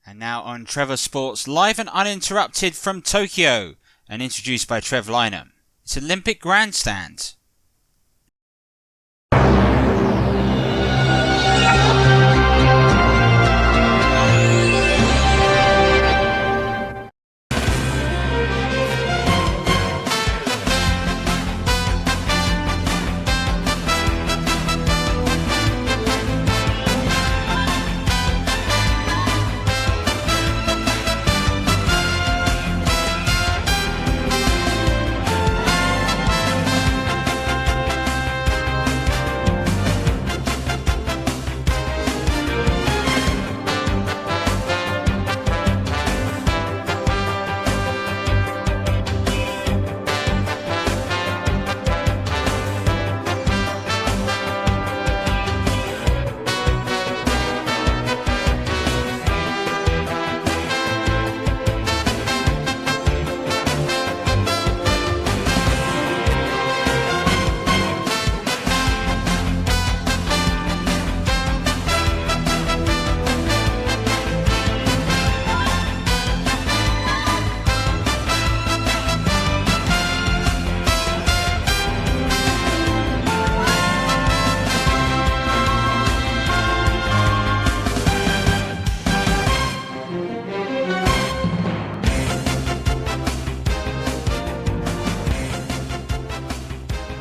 And now on Trevor Sports, live and uninterrupted from Tokyo, and introduced by Des Lynam. It's Olympic Grandstand.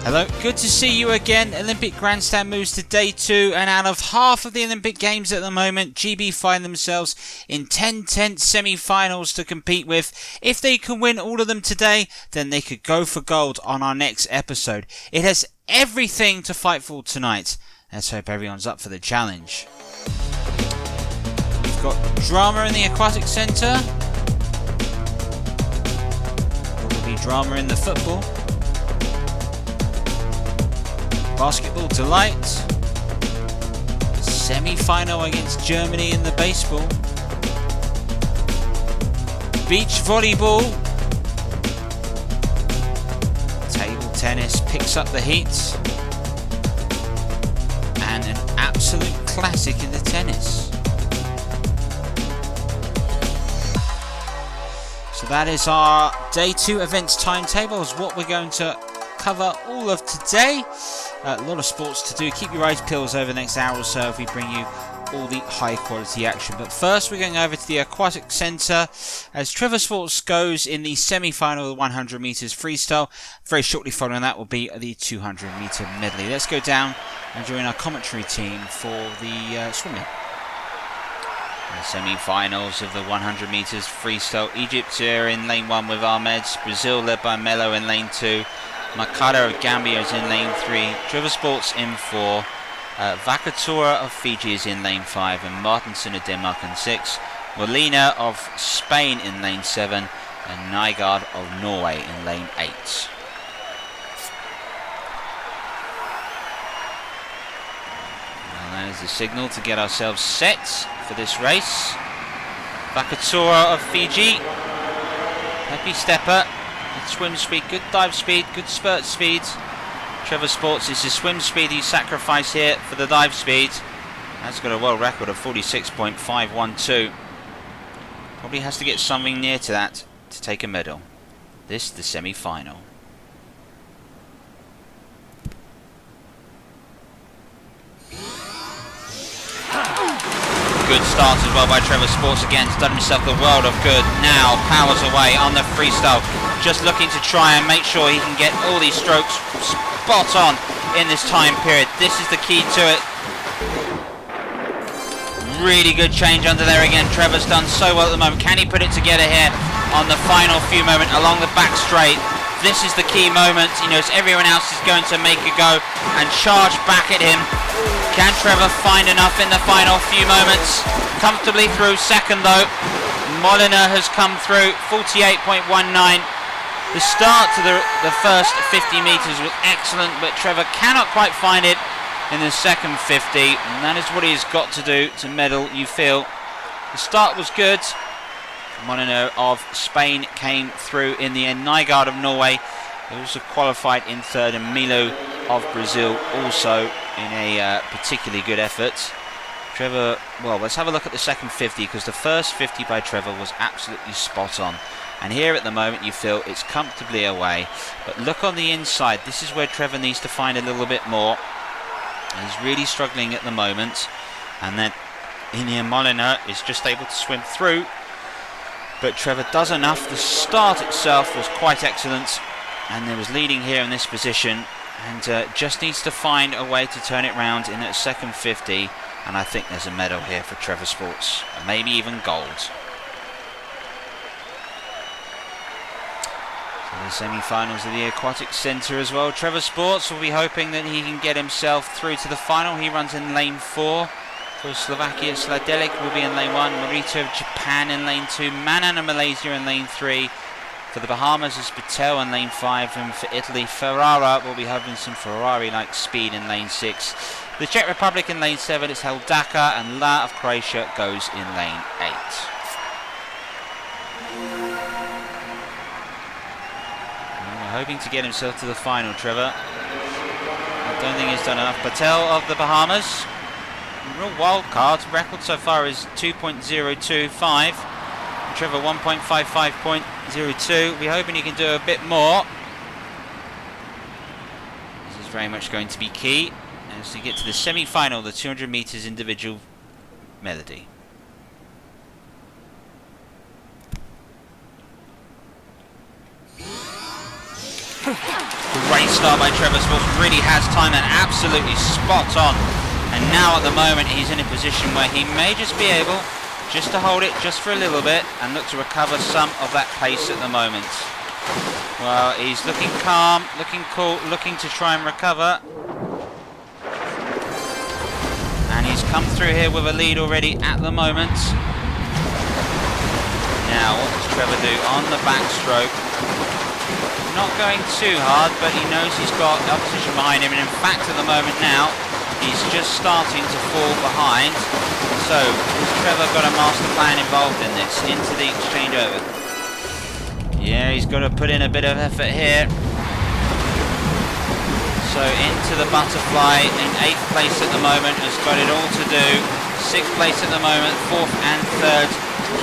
Hello, good to see you again. Olympic Grandstand moves to day 2, and out of half of the Olympic Games at the moment, GB find themselves in 10 tenth semi-finals to compete with. If they can win all of them today, then they could go for gold on our next episode. It has everything to fight for tonight. Let's hope everyone's up for the challenge. We've got drama in the Aquatics Centre. There will be drama in the football. Basketball delight. Semi-final against Germany in the baseball. Beach volleyball. Table tennis picks up the heat. And an absolute classic in the tennis. So that is our day 2 events timetable, is what we're going to cover all of today. A lot of sports to do. Keep your eyes peeled over the next hour or so if we bring you all the high quality action. But first we're going over to the Aquatic Centre as Trevor Sports goes in the semi-final of the 100 metres freestyle. Very shortly following that will be the 200 metre medley. Let's go down and join our commentary team for the swimming. The semi-finals of the 100 metres freestyle. Egypt are in lane 1 with Ahmeds. Brazil led by Melo in lane 2. Makada of Gambia is in lane 3, Trevor Sports in 4, Vakatora of Fiji is in lane 5, and Martinson of Denmark in 6, Molina of Spain in lane 7, and Nygaard of Norway in lane 8. And there's the signal to get ourselves set for this race. Vakatora of Fiji, happy stepper. Good swim speed, good dive speed, good spurt speed. Trevor Sports is the swim speed he sacrificed here for the dive speed. That's got a world record of 46.512. Probably has to get something near to that to take a medal. This the semi-final. Good start as well by Trevor Sports again. He's done himself the world of good. Now powers away on the freestyle. Just looking to try and make sure he can get all these strokes spot on in this time period. This is the key to it. Really good change under there again. Trevor's done so well at the moment. Can he put it together here on the final few moments along the back straight? This is the key moment. He knows everyone else is going to make a go and charge back at him. Can Trevor find enough in the final few moments? Comfortably through second though. Molina has come through 48.19. The start to the first 50 metres was excellent, but Trevor cannot quite find it in the second 50, and that is what he's got to do to medal, you feel. The start was good. Molina of Spain came through in the end. Nygaard of Norway also qualified in third, and Milo of Brazil also in a particularly good effort. Trevor, well, let's have a look at the second 50, because the first 50 by Trevor was absolutely spot on. And here at the moment you feel it's comfortably away. But look on the inside, this is where Trevor needs to find a little bit more. He's really struggling at the moment. And then Ian Molyneux is just able to swim through. But Trevor does enough. The start itself was quite excellent. And there was leading here in this position. And just needs to find a way to turn it round in that second 50. And I think there's a medal here for Trevor Sports. Maybe even gold. The semi-finals of the Aquatics Centre as well. Trevor Sports will be hoping that he can get himself through to the final. He runs in lane 4. For Slovakia, Sladelik will be in lane 1. Morita of Japan in lane 2. Manan of Malaysia in lane 3. For the Bahamas is Patel in lane 5. And for Italy, Ferrara will be having some Ferrari-like speed in lane 6. The Czech Republic in lane 7. It's Heldaka, and La of Croatia goes in lane 8. Hoping to get himself to the final, Trevor. I don't think he's done enough. Patel of the Bahamas, real wild card. Record so far is 2.025. Trevor 1.55.02. We're hoping he can do a bit more. This is very much going to be key as we get to the semi-final, the 200 meters individual Medley. Great start by Trevor Sports, really has timed that absolutely spot on. And now at the moment he's in a position where he may just be able just to hold it just for a little bit and look to recover some of that pace at the moment. Well, he's looking calm, looking cool, looking to try and recover. And he's come through here with a lead already at the moment. Now, what does Trevor do on the backstroke? Not going too hard, but he knows he's got opposition behind him, and in fact at the moment now he's just starting to fall behind. So has Trevor got a master plan involved in this, into the exchange over? Yeah, he's got to put in a bit of effort here. So into the butterfly in 8th place at the moment, has got it all to do. 6th place at the moment, 4th and 3rd.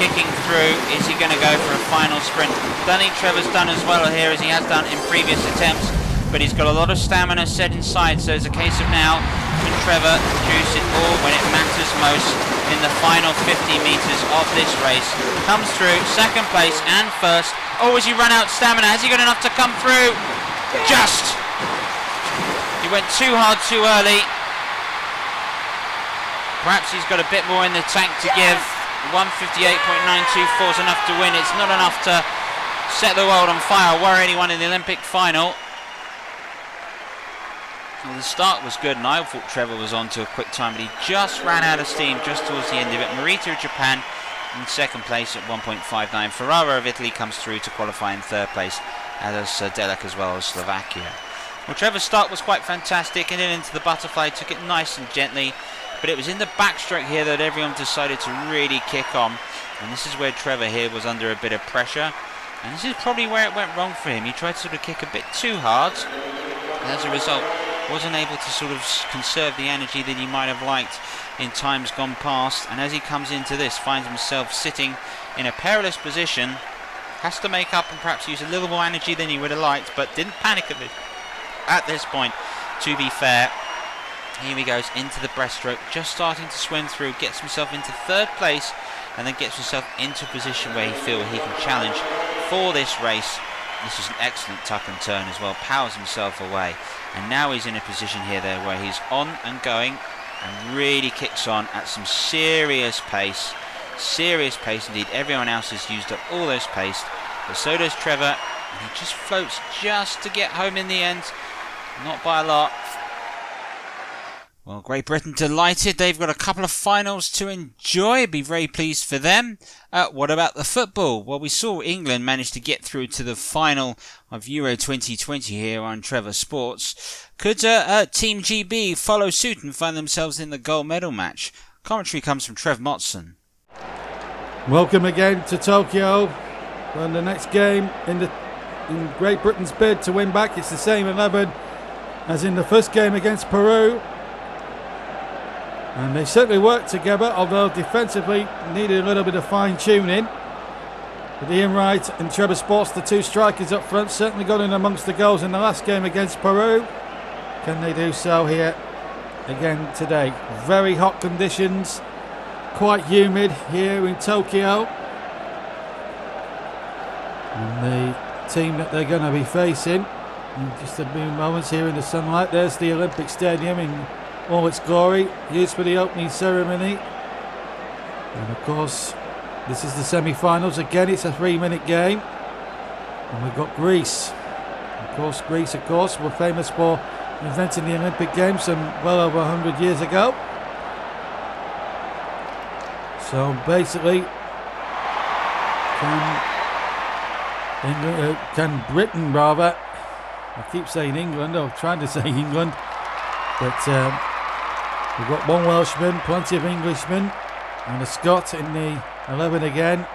Kicking through, is he going to go for a final sprint? Don't think Trevor's done as well here as he has done in previous attempts, but he's got a lot of stamina set inside, so it's a case of now, can Trevor produce it all when it matters most in the final 50 metres of this race? Comes through, 2nd place and 1st. Oh, has he run out of stamina? Has he got enough to come through? Just! He went too hard too early. Perhaps he's got a bit more in the tank to give. 158.924 is enough to win. It's not enough to set the world on fire, worry anyone in the Olympic final. Well, the start was good, and I thought Trevor was on to a quick time, but he just ran out of steam just towards the end of it. Morita of Japan in 2nd place at 1.59. Ferrara of Italy comes through to qualify in 3rd place, as does Delek as well as Slovakia. Well, Trevor's start was quite fantastic, and then into the butterfly, took it nice and gently. But it was in the backstroke here that everyone decided to really kick on. And this is where Trevor here was under a bit of pressure. And this is probably where it went wrong for him. He tried to sort of kick a bit too hard. And as a result, wasn't able to sort of conserve the energy that he might have liked in times gone past. And as he comes into this, finds himself sitting in a perilous position. Has to make up and perhaps use a little more energy than he would have liked. But didn't panic at this point, to be fair. Here he goes into the breaststroke, just starting to swim through, gets himself into 3rd place, and then gets himself into a position where he feels he can challenge for this race. This is an excellent tuck and turn as well, powers himself away, and now he's in a position here where he's on and going, and really kicks on at some serious pace indeed. Everyone else has used up all those pace, but so does Trevor, and he just floats just to get home in the end, not by a lot. Well, Great Britain delighted. They've got a couple of finals to enjoy. Be very pleased for them. What about the football? Well, we saw England manage to get through to the final of Euro 2020 here on Trevor Sports. Could Team GB follow suit and find themselves in the gold medal match? Commentary comes from Trev Motson. Welcome again to Tokyo. And the next game in Great Britain's bid to win back, it's the same 11 as in the first game against Peru. And they certainly worked together, although defensively needed a little bit of fine-tuning. With Ian Wright and Trevor Sports, the two strikers up front, certainly got in amongst the goals in the last game against Peru. Can they do so here again today? Very hot conditions, quite humid here in Tokyo. And the team that they're going to be facing in just a few moments here in the sunlight. There's the Olympic Stadium in all its glory, used for the opening ceremony. And of course, this is the semi-finals. Again, it's a 3-minute game. And we've got Greece. Of course, Greece, were famous for inventing the Olympic Games well over 100 years ago. So basically, can Britain rather, I keep saying England, or trying to say England, but we've got one Welshman, plenty of Englishmen, and a Scot in the 11 again.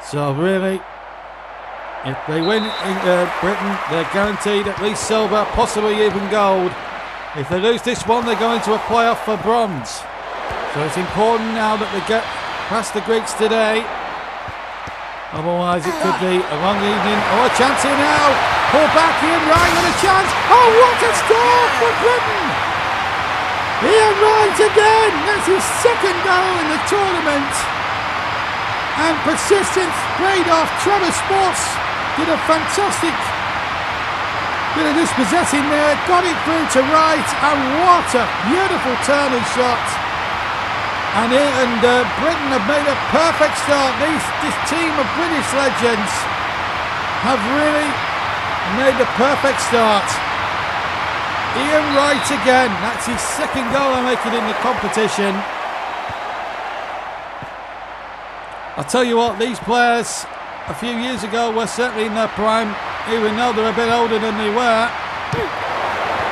So really, if they win in Britain, they're guaranteed at least silver, possibly even gold. If they lose this one, they're going to a playoff for bronze. So it's important now that they get past the Greeks today. Otherwise it could be a long evening. Oh, a chance here now. Pull back, Ian Wright with a chance. Oh, what a start for Britain. Ian Wright again. That's his second goal in the tournament. And persistence paid off. Trevor Sports did a fantastic bit of dispossessing there. Got it through to Wright. And what a beautiful turning shot. And Britain have made a perfect start. This team of British legends have really made the perfect start. Ian Wright again. That's his second goal they're making in the competition. I'll tell you what, these players a few years ago were certainly in their prime, even though they're a bit older than they were.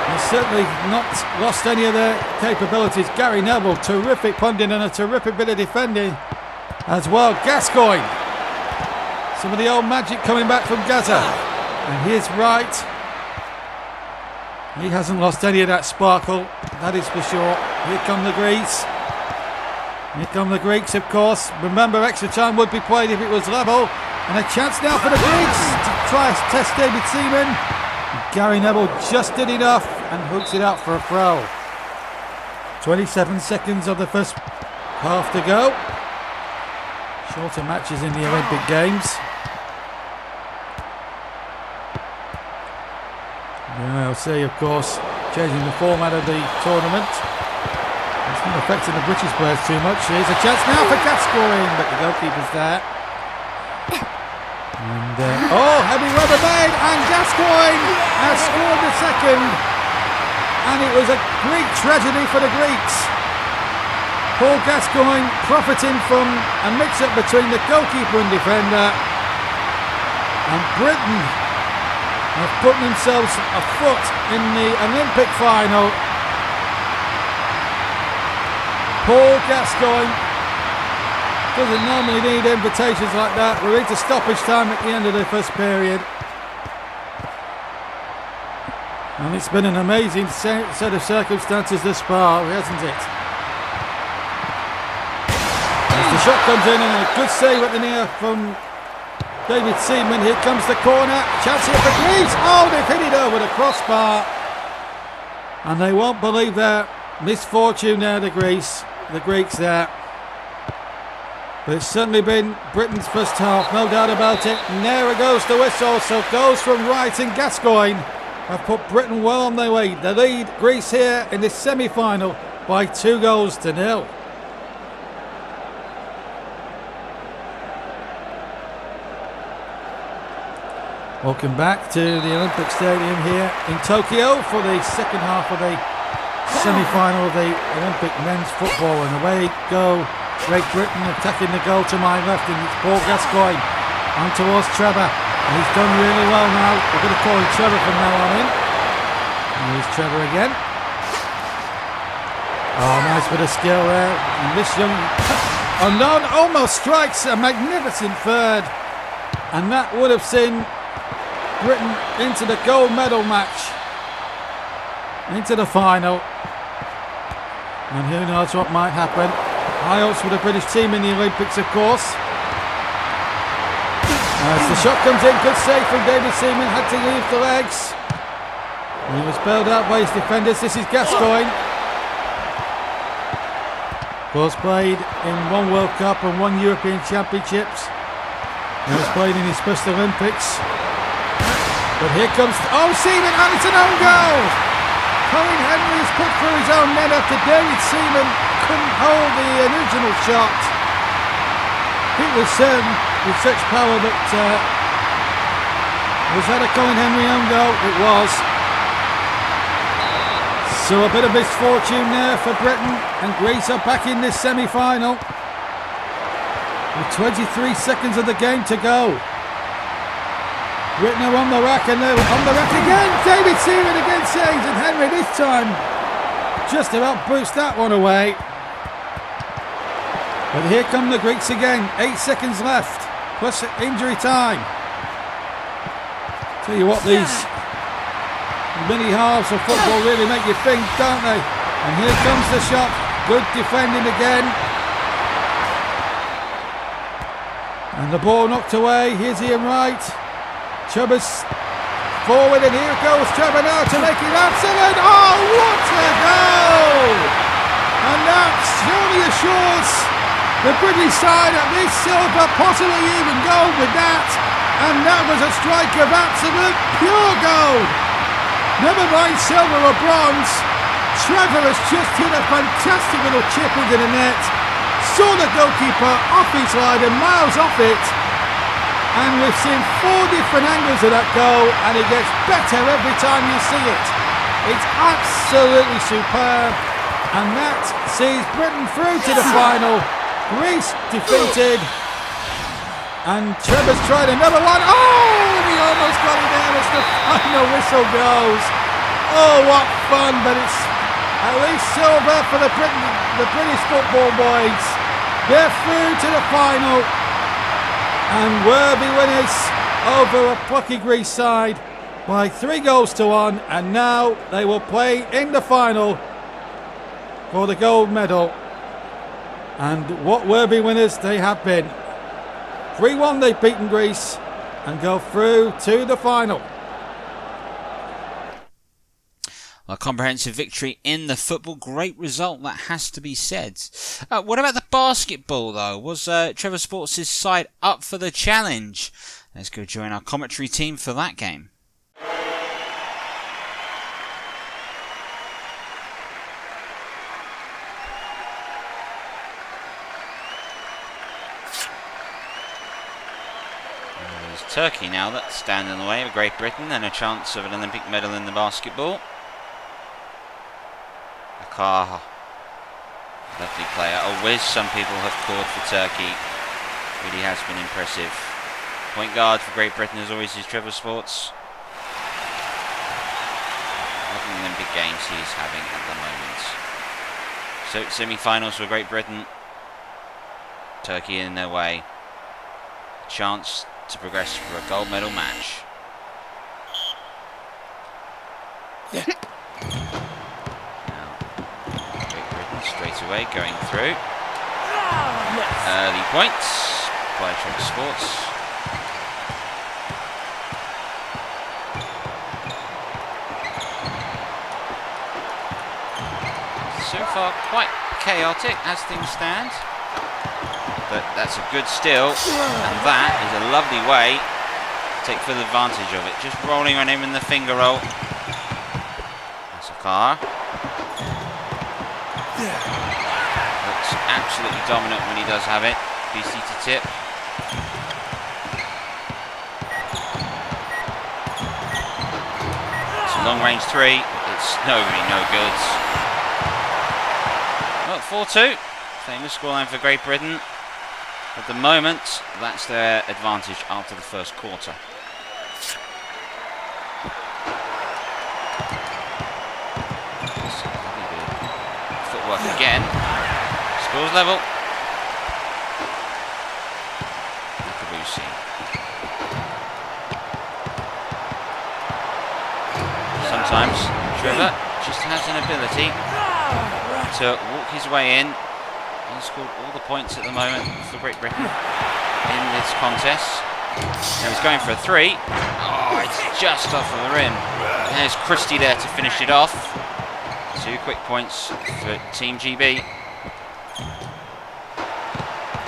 They've certainly not lost any of their capabilities. Gary Neville, terrific pundit and a terrific bit of defending as well. Gascoigne, some of the old magic coming back from Gaza. And here's Wright. He hasn't lost any of that sparkle, that is for sure. Here come the Greeks. Here come the Greeks, of course. Remember, extra time would be played if it was level. And a chance now for the Greeks to try to test David Seaman. Gary Neville just did enough and hooks it out for a throw. 27 seconds of the first half to go. Shorter matches in the Olympic Games. Yeah, I'll see, of course, changing the format of the tournament. It's not affecting the British players too much. Here's a chance now for Gascoigne, but the goalkeeper's there. And heavy rubber made, and Gascoigne has scored the second. And it was a Greek tragedy for the Greeks. Paul Gascoigne profiting from a mix-up between the goalkeeper and defender. And Britain have put themselves a foot in the Olympic final. Paul Gascoigne doesn't normally need invitations like that. We're into stoppage time at the end of the first period. And it's been an amazing set of circumstances thus far, hasn't it? As the shot comes in, and a good save at the near from David Seaman. Here comes the corner. Chance here for Greece. Oh, they've hit it over the crossbar. And they won't believe their misfortune there, the Greeks there. But it's certainly been Britain's first half, no doubt about it. And there goes the whistle. So goals from Wright and Gascoigne have put Britain well on their way. They lead Greece here in this semi-final by 2-0. Welcome back to the Olympic Stadium here in Tokyo for the second half of the semi-final of the Olympic men's football. And away go Great Britain, attacking the goal to my left, and it's Paul Gascoigne on towards Trevor. And he's done really well now. We're going to call him Trevor from now on in. And here's Trevor again. Oh, nice bit of skill there. And this young unknown almost strikes a magnificent third. And that would have seen Britain into the gold medal match, into the final. And who knows what might happen. High hopes for the British team in the Olympics, of course. As the shot comes in, good save from David Seaman, had to leave the legs. He was bailed out by his defenders. This is Gascoigne. Was played in one World Cup and one European Championships. He was played in his first Olympics. But here comes... Oh, Seaman, and it's an own goal! Colin Henry is put through his own net after David Seaman couldn't hold the original shot. It was with such power that... was that a Colin Henry own goal? It was. So a bit of misfortune there for Britain, and Greece are back in this semi-final with 23 seconds of the game to go. Britain are on the rack, and they're on the rack again. David Seaman again saves, and Henry this time just about boost that one away. But here come the Greeks again. 8 seconds left, plus injury time. Tell you what, these mini halves of football really make you think, don't they? And here comes the shot. Good defending again. And the ball knocked away. Here's Ian Wright. Chuba's forward, and here goes Trevor now to make it absolute. Oh, what a goal! And that surely assures the British side at this silver, possibly even gold with that. And that was a strike of absolute pure gold. Never mind silver or bronze. Trevor has just hit a fantastic little chip into the net. Saw the goalkeeper off his line and miles off it. And we've seen 4 different angles of that goal, and it gets better every time you see it. It's absolutely superb. And that sees Britain through to the final. Greece defeated. And Trevor's tried another one. Oh, he almost got it there as the final whistle goes. Oh, what fun, but it's at least silver for the British football boys. They're through to the final. And worthy winners over a plucky Greece side by 3 goals to 1. And now they will play in the final for the gold medal. And what worthy winners they have been. 3-1 they've beaten Greece and go through to the final. A comprehensive victory in the football. Great result, that has to be said. What about the basketball, though? Was Trevor Sports' side up for the challenge? Let's go join our commentary team for that game. There's Turkey now that stand in the way of Great Britain and a chance of an Olympic medal in the basketball. Lovely player. A whiz, some people have called for Turkey. Really has been impressive. Point guard for Great Britain as always is Trevor Sports. What an Olympic Games he's having at the moment. So semi-finals for Great Britain. Turkey in their way. A chance to progress for a gold medal match. Yeah. Straight away, going through. Early points by Trevor Sports. So far, quite chaotic as things stand. But that's a good steal, and that is a lovely way to take full advantage of it. Just rolling on him in the finger roll. That's a car. Looks absolutely dominant when he does have it. BC to tip. It's a long range 3. It's no goods. Well, 4-2. Famous scoreline for Great Britain. At the moment, that's their advantage after the first quarter. Footwork again. Scores level. Nakabusi. Sometimes Trevor just has an ability to walk his way in. He's scored all the points at the moment for Great Britain in this contest. Now he's going for a 3. Oh, it's just off of the rim. There's Christie there to finish it off. 2 quick points for Team GB.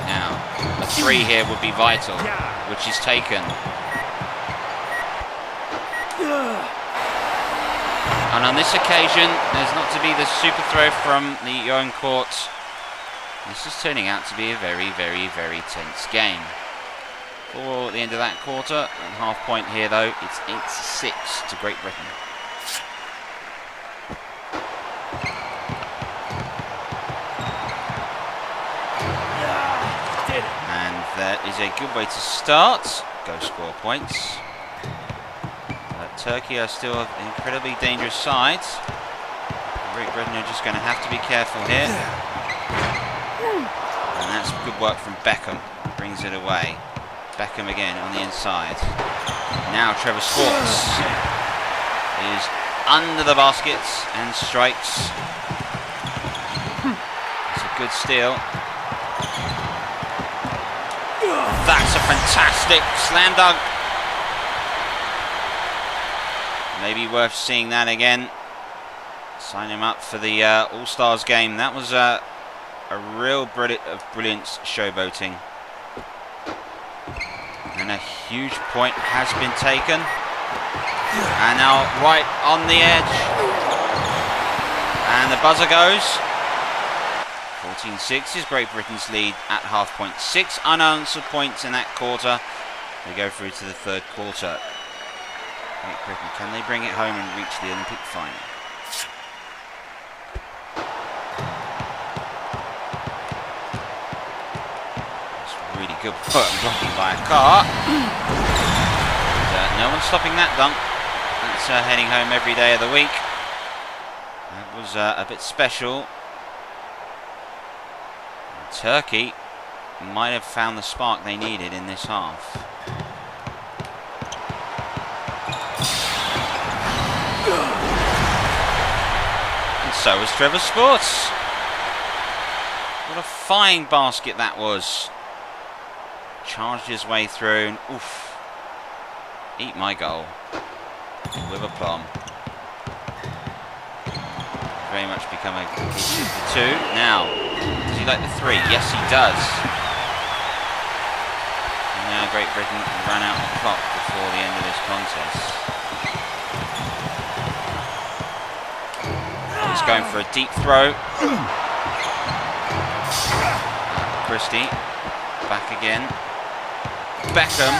Now, a 3 here would be vital, which is taken. And on this occasion, there's not to be the super throw from the own court. This is turning out to be a very, very, very tense game. For the end of that quarter, and half point here though, it's 8-6 to Great Britain. And that is a good way to start. Go score points. Turkey are still an incredibly dangerous side. Great Britain are just going to have to be careful here. And that's good work from Beckham. Brings it away. Beckham again on the inside. Now Trevor Sports is under the baskets and strikes. It's a good steal. That's a fantastic slam dunk. Maybe worth seeing that again. Sign him up for the All-Stars game. That was a real brilliant showboating. And a huge point has been taken. And now right on the edge. And the buzzer goes. 14-6 is Great Britain's lead at half point. 6 unanswered points in that quarter. They go through to the third quarter. Great Britain, can they bring it home and reach the Olympic final? It's really good blocking by a car. And, no one's stopping that dunk. That's heading home every day of the week. That was a bit special. Turkey might have found the spark they needed in this half. And so was Trevor Sports. What a fine basket that was. Charged his way through and oof. Eat my goal. With aplomb. Very much become a issue for 2. Now, does he like the 3? Yes, he does. And now Great Britain ran out the clock before the end of this contest. He's going for a deep throw. Christie. Back again. Beckham.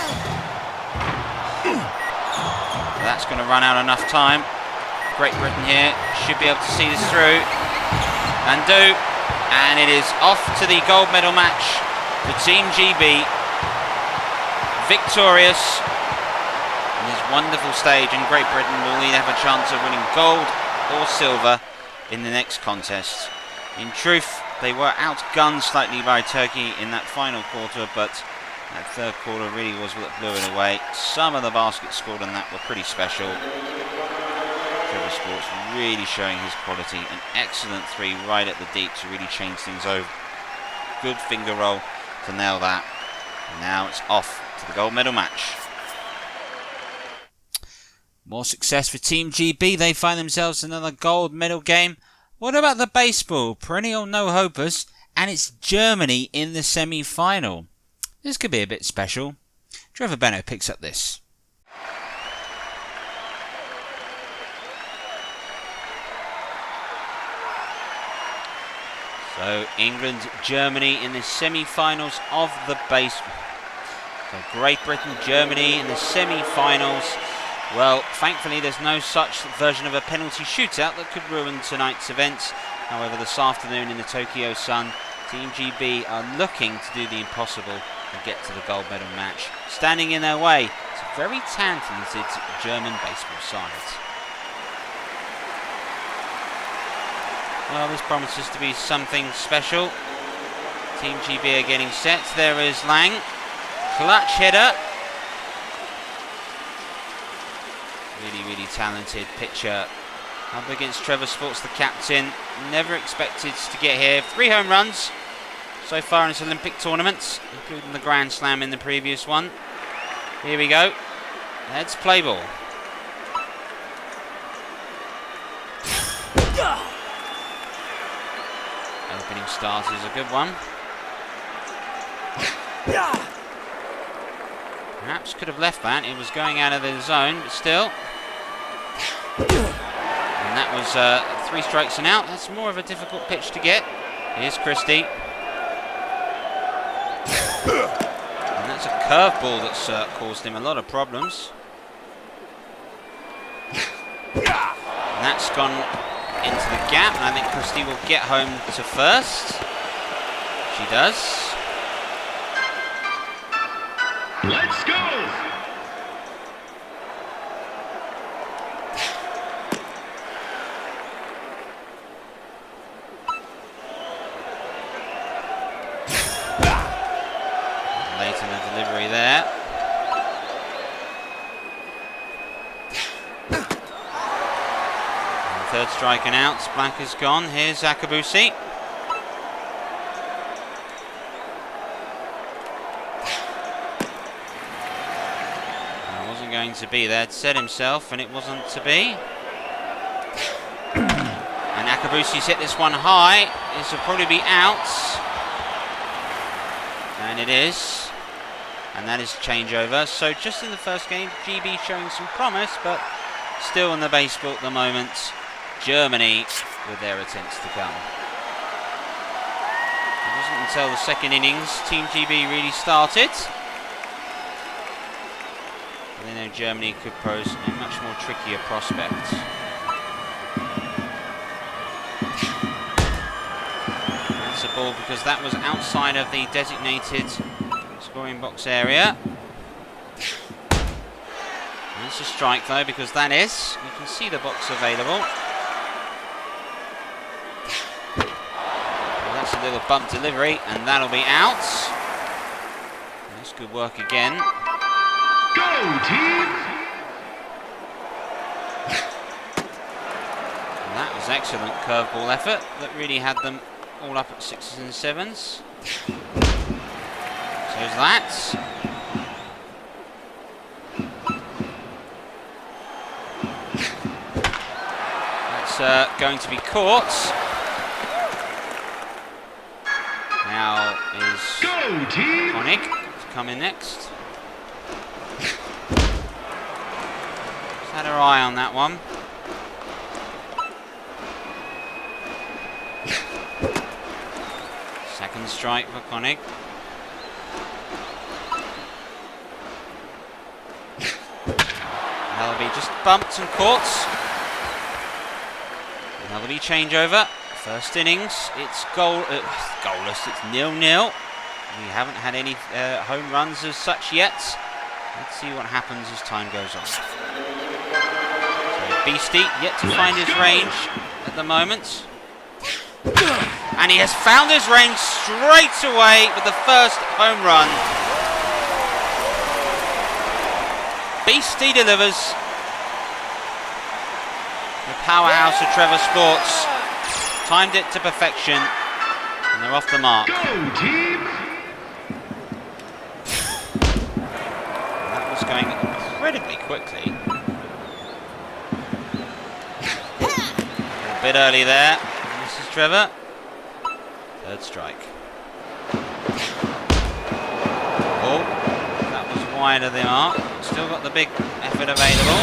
That's going to run out enough time. Great Britain here should be able to see this through. And do. And it is off to the gold medal match for Team GB. Victorious on this wonderful stage. And Great Britain will either have a chance of winning gold or silver in the next contest. In truth, they were outgunned slightly by Turkey in that final quarter, but that third quarter really was what blew it away. Some of the baskets scored on that were pretty special. Trevor Sports really showing his quality. An excellent 3 right at the deep to really change things over. Good finger roll to nail that. And now it's off to the gold medal match. More success for Team GB. They find themselves another gold medal game. What about the baseball? Perennial no-hopers. And it's Germany in the semi-final. This could be a bit special. Trevor Benno picks up this. So England, Germany in the semi-finals of the baseball. So Great Britain, Germany in the semi-finals. Well, thankfully there's no such version of a penalty shootout that could ruin tonight's event. However, this afternoon in the Tokyo Sun, Team GB are looking to do the impossible and get to the gold medal match. Standing in their way, it's a very talented German baseball side. Well, this promises to be something special. Team GB are getting set. There is Lang. Clutch hitter. Really, really talented pitcher Up against Trevor Sports, the captain. Never expected to get here. 3 home runs so far in this Olympic tournament, including the Grand Slam in the previous one. Here we go. Let's play ball. Opening start is a good one. Perhaps could have left that. It was going out of the zone, but still. And that was 3 strikes and out. That's more of a difficult pitch to get. Here's Christie. And that's a curveball that's caused him a lot of problems. And that's gone into the gap, and I think Christie will get home to first. She does. Let's go! Late in the delivery there. And third strike and out. Blanca's gone. Here's Akabusi. Going to be there. It said himself, and it wasn't to be. And Akabusi's hit this one high. This will probably be out. And it is. And that is changeover. So just in the first game, GB showing some promise, but still in the baseball at the moment. Germany with their attempts to come. It wasn't until the second innings Team GB really started. They know Germany could pose a much more trickier prospect. That's a ball because that was outside of the designated scoring box area. And it's a strike though, because that is, you can see the box available. Well, that's a little bump delivery, and that'll be out. That's good work again. Go, team! And that was excellent curveball effort that really had them all up at 6s and 7s. So is that. That's going to be caught. Now is Go, team! Koenig to come in next. Had her eye on that one. Second strike for Koenig. That'll be just bumped and caught. That'll be changeover. First innings, it's goalless. It's 0-0. We haven't had any home runs as such yet. Let's see what happens as time goes on. Beastie yet to find his range at the moment. And he has found his range straight away with the first home run. Beastie delivers. The powerhouse of Trevor Sports timed it to perfection, and they're off the mark. Go, team! That was going incredibly quickly. A bit early there. This is Trevor. Third strike. Oh, that was wide of the mark. Still got the big effort available.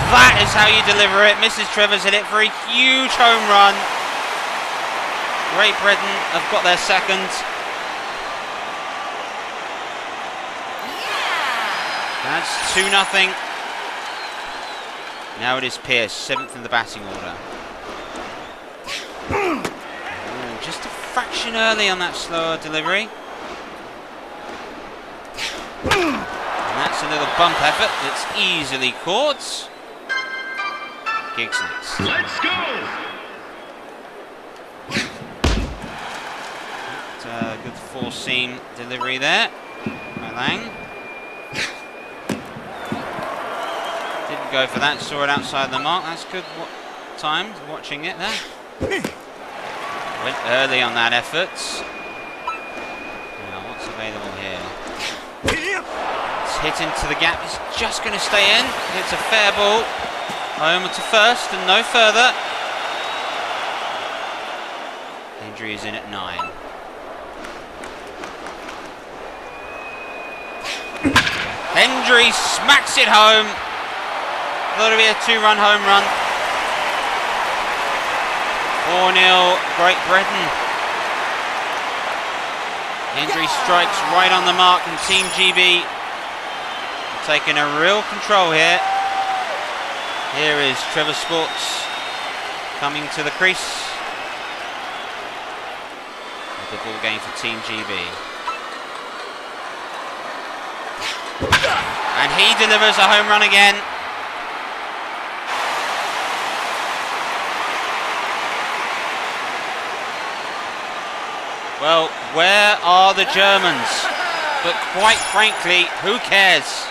That is how you deliver it. Mrs. Trevor's hit it for a huge home run. Great Britain have got their second. That's 2-0. Now it is Pierce, 7th in the batting order. Ooh, just a fraction early on that slower delivery. And that's a little bump effort that's easily caught. Giggs next. Let's go! Good four-seam delivery there by Lang. Didn't Didn't go for that. Saw it outside the mark. That's good time watching it there. Went early on that effort. Now, what's available here? It's hit into the gap. It's just going to stay in. It's a fair ball. Home to first and no further. Hendry is in at 9. Hendry smacks it home. Thought it'd be a 2-run home run. 4-0 Great Britain. Hendry strikes right on the mark, and Team GB taking a real control here. Here is Trevor Sports coming to the crease. The ball game for Team GB. And he delivers a home run again. Well, where are the Germans? But quite frankly, who cares?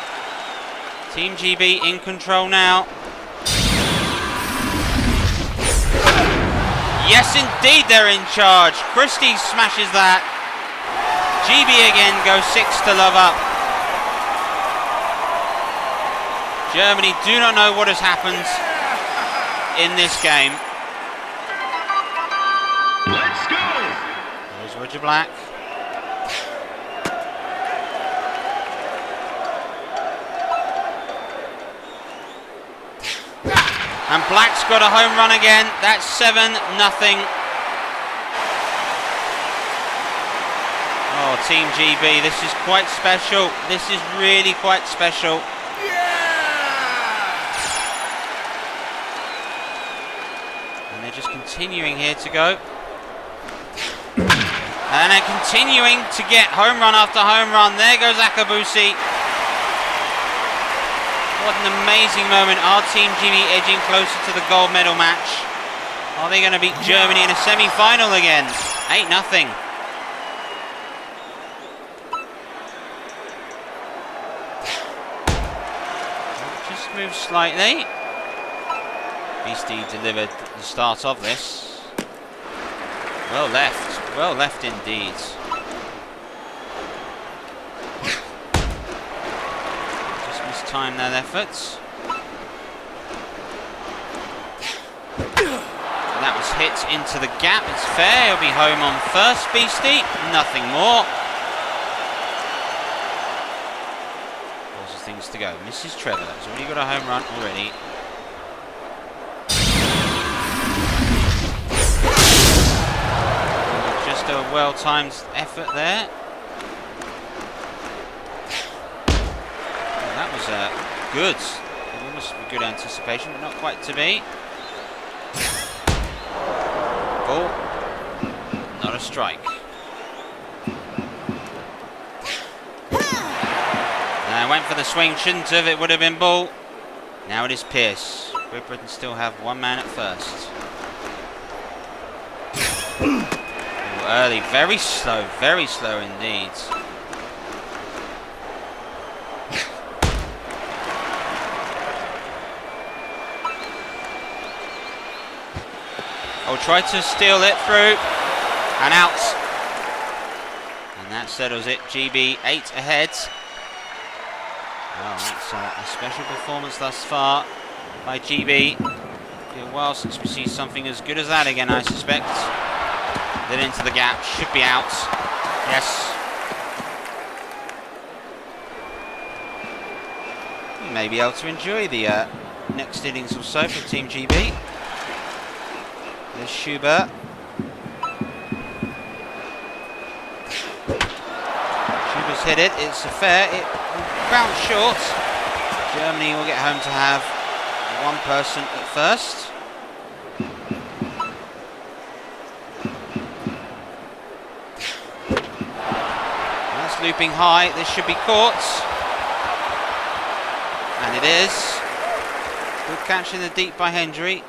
Team GB in control now. Yes, indeed, they're in charge. Christie smashes that. GB again goes 6 to love up. Germany do not know what has happened in this game. Let's go. There's Roger Black. And Black's got a home run again. That's 7-0. Oh, Team GB, this is quite special. This is really quite special. And they're just continuing here to go. And they're continuing to get home run after home run. There goes Akabusi. What an amazing moment. Our Team GB edging closer to the gold medal match. Are they going to beat Germany in a semi-final again? 8-0. Just moved slightly. Beastie delivered the start of this. Well left indeed. Just mistimed that effort. That was hit into the gap. It's fair. He'll be home on first, Beastie. Nothing more. Those are things to go. Mrs. Trevor has already got a home run already. Just a well-timed effort there. That was good. Almost a good anticipation, but not quite to be. Ball. Not a strike. Went for the swing, shouldn't have. It would have been ball. Now it is Pierce. Great Britain still have one man at first. Early, very slow indeed. Tried to steal it through and out. And that settles it. GB 8 ahead. Well, that's a special performance thus far by GB. It's been a while since we see something as good as that again, I suspect. Then into the gap, should be out. Yes. We may be able to enjoy the next innings or so for Team GB. There's Schubert. Schubert's hit it. It's a fair. It will bounce short. Germany will get home to have one person at first. That's looping high. This should be caught. And it is. Good catch in the deep by Hendry.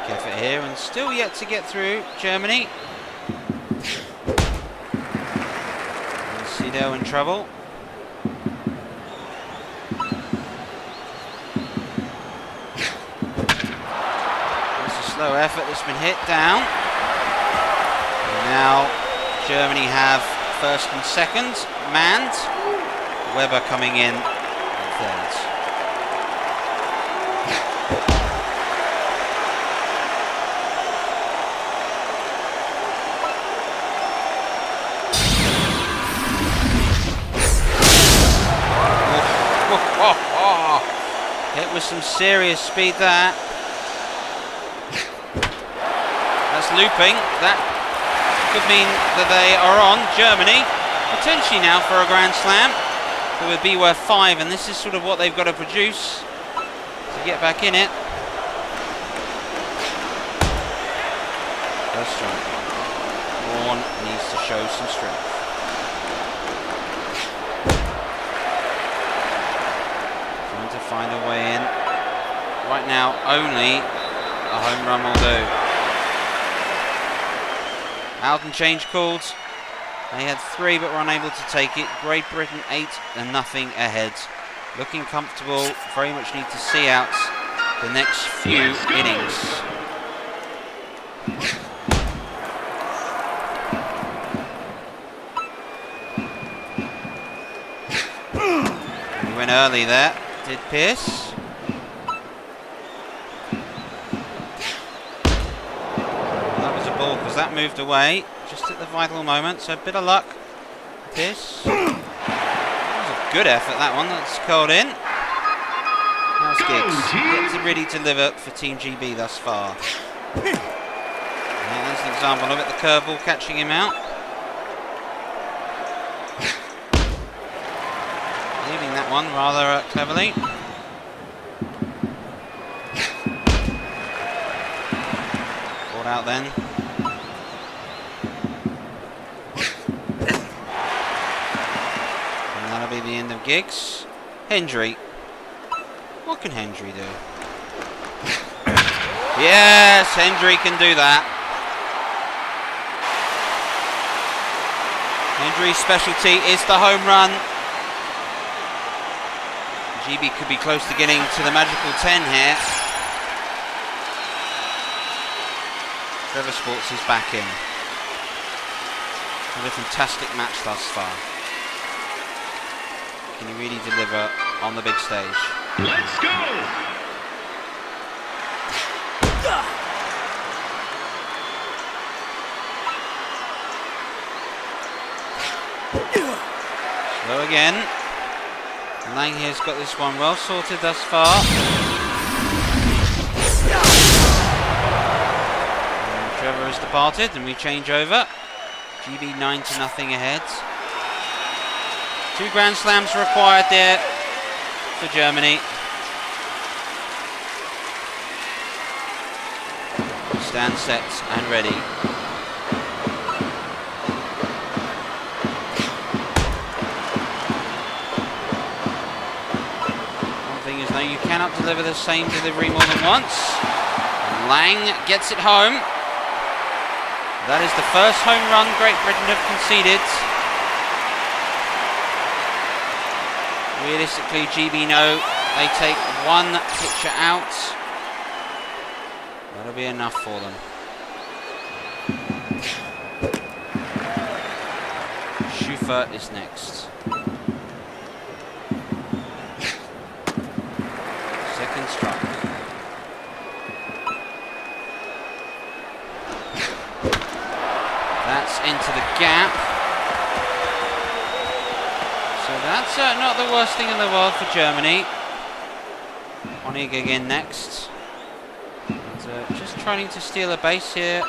Effort here and still yet to get through Germany. Lido in trouble. It's a slow effort that's been hit down. And now Germany have first and second manned. Weber coming in third. Hit with some serious speed there. That's looping. That could mean that they are on. Germany, potentially now for a Grand Slam. It would be worth 5, and this is sort of what they've got to produce to get back in it. First strike. Braun needs to show some strength. Trying to find a way in. Right now, only a home run will do. Out and change called. They had 3 but were unable to take it. Great Britain 8-0 ahead. Looking comfortable. Very much need to see out the next few innings. He went early there, did Pearce. That was a ball because that moved away just at the vital moment, so a bit of luck. Pearce. That was a good effort, that one. That's curled in. Now Skiggs gets to really deliver for Team GB thus far. Yeah, there's an example of it, the curveball catching him out. Leaving that one rather cleverly. Caught out then. And that'll be the end of Giggs. Hendry. What can Hendry do? Yes, Hendry can do that. Hendry's specialty is the home run. GB could be close to getting to the magical 10 here. Trevor Sports is back in. What a fantastic match thus far. Can he really deliver on the big stage? Let's go! Slow again. Lang here's got this one well sorted thus far. And Trevor has departed and we change over. GB 9-0 ahead. 2 Grand Slams required there for Germany. Stand set and ready. No, you cannot deliver the same delivery more than once. And Lang gets it home. That is the first home run Great Britain have conceded. Realistically, GB know they take 1 pitcher out. That'll be enough for them. Schufer is next. Second strike. That's into the gap. So that's not the worst thing in the world for Germany. Honig again next. And, just trying to steal a base here.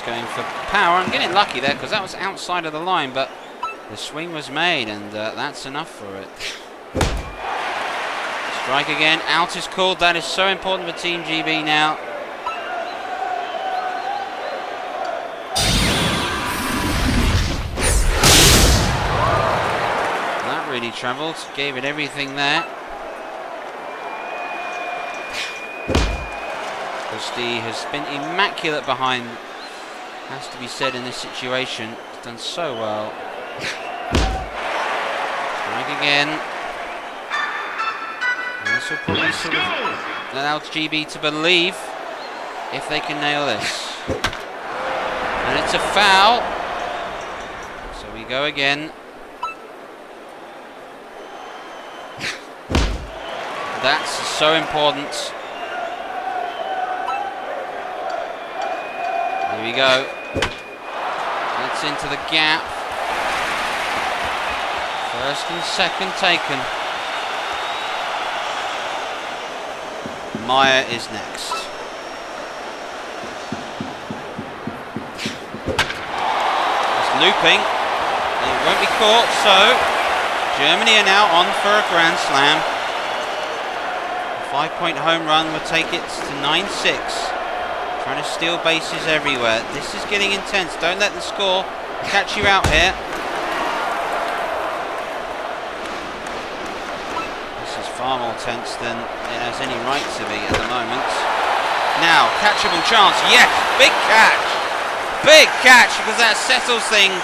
Going for power and getting lucky there because that was outside of the line, but the swing was made and that's enough for it. Strike again, out is called. That is so important for Team GB now. That really travelled, gave it everything there. Christie has been immaculate behind, has to be said in this situation. He's done so well. Strike again. And this will probably sort of allow GB to believe if they can nail this. And it's a foul. So we go again. That's so important. Here we go. It's into the gap. First and second taken. Meyer is next. It's looping. It won't be caught, so Germany are now on for a Grand Slam. A 5-point home run will take it to 9-6. Trying to steal bases everywhere. This is getting intense. Don't let the score catch you out here. This is far more tense than it has any right to be at the moment. Now, catchable chance. Yes, big catch. Big catch, because that settles things.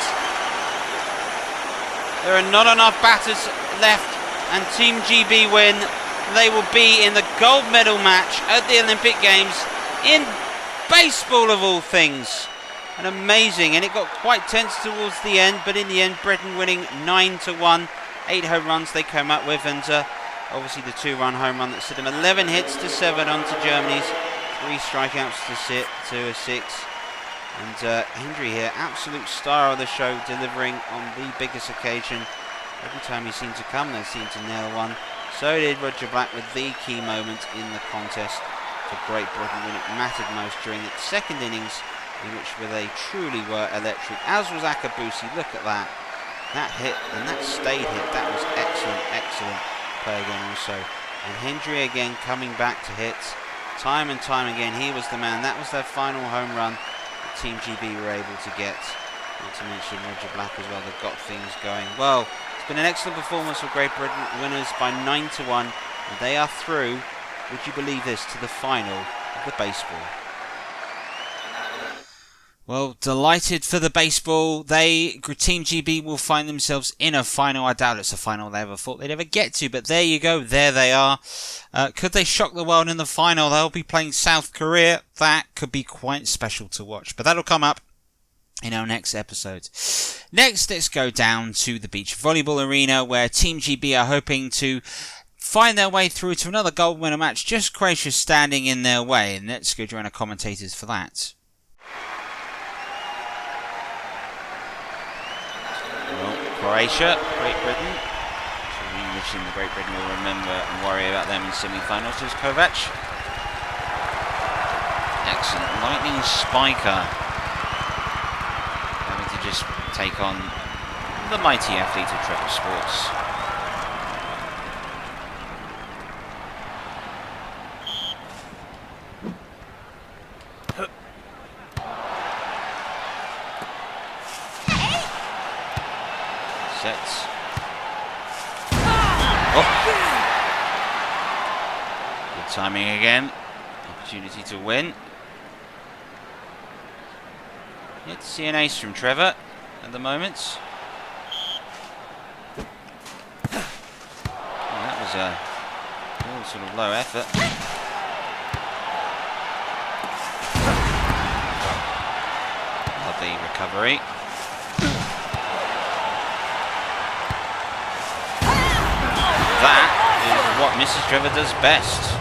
There are not enough batters left, and Team GB win. They will be in the gold medal match at the Olympic Games in baseball, of all things. And amazing, and it got quite tense towards the end, but in the end Britain winning 9-1. 8 home runs they came up with, and obviously the 2-run home run that set them 11 hits to 7 onto Germany's 3 strikeouts to a 6. And Hendry here, absolute star of the show, delivering on the biggest occasion. Every time he seemed to come, they seemed to nail one. So did Roger Black with the key moment in the contest for Great Britain when it mattered most during its second innings, in which they truly were electric, as was Akabusi. Look at that. That hit, and that stayed hit, that was excellent, excellent play again also. And Hendry again coming back to hits. Time and time again, he was the man. That was their final home run that Team GB were able to get. Not to mention Roger Black as well, they've got things going. Well, it's been an excellent performance for Great Britain, winners by 9-1, and they are through, would you believe this, to the final of the baseball. Well, delighted for the baseball. Team GB will find themselves in a final. I doubt it's a final they ever thought they'd ever get to, but there you go. There they are. Could they shock the world in the final? They'll be playing South Korea. That could be quite special to watch, but that'll come up in our next episode. Next, let's go down to the beach volleyball arena, where Team GB are hoping to find their way through to another gold winner match. Just Croatia standing in their way, and let's go join our commentators for that. Well, Croatia, Great Britain. So the English in the Great Britain will remember and worry about them in semi-finals. There's Kovac. Excellent. Lightning spiker. Having to just take on the mighty athlete of Trevor Sports. Sets. Oh. Good timing again. Opportunity to win. Yet to see an ace from Trevor at the moment. Oh, that was a real sort of low effort. Lovely recovery. That is what Mrs. Trevor does best.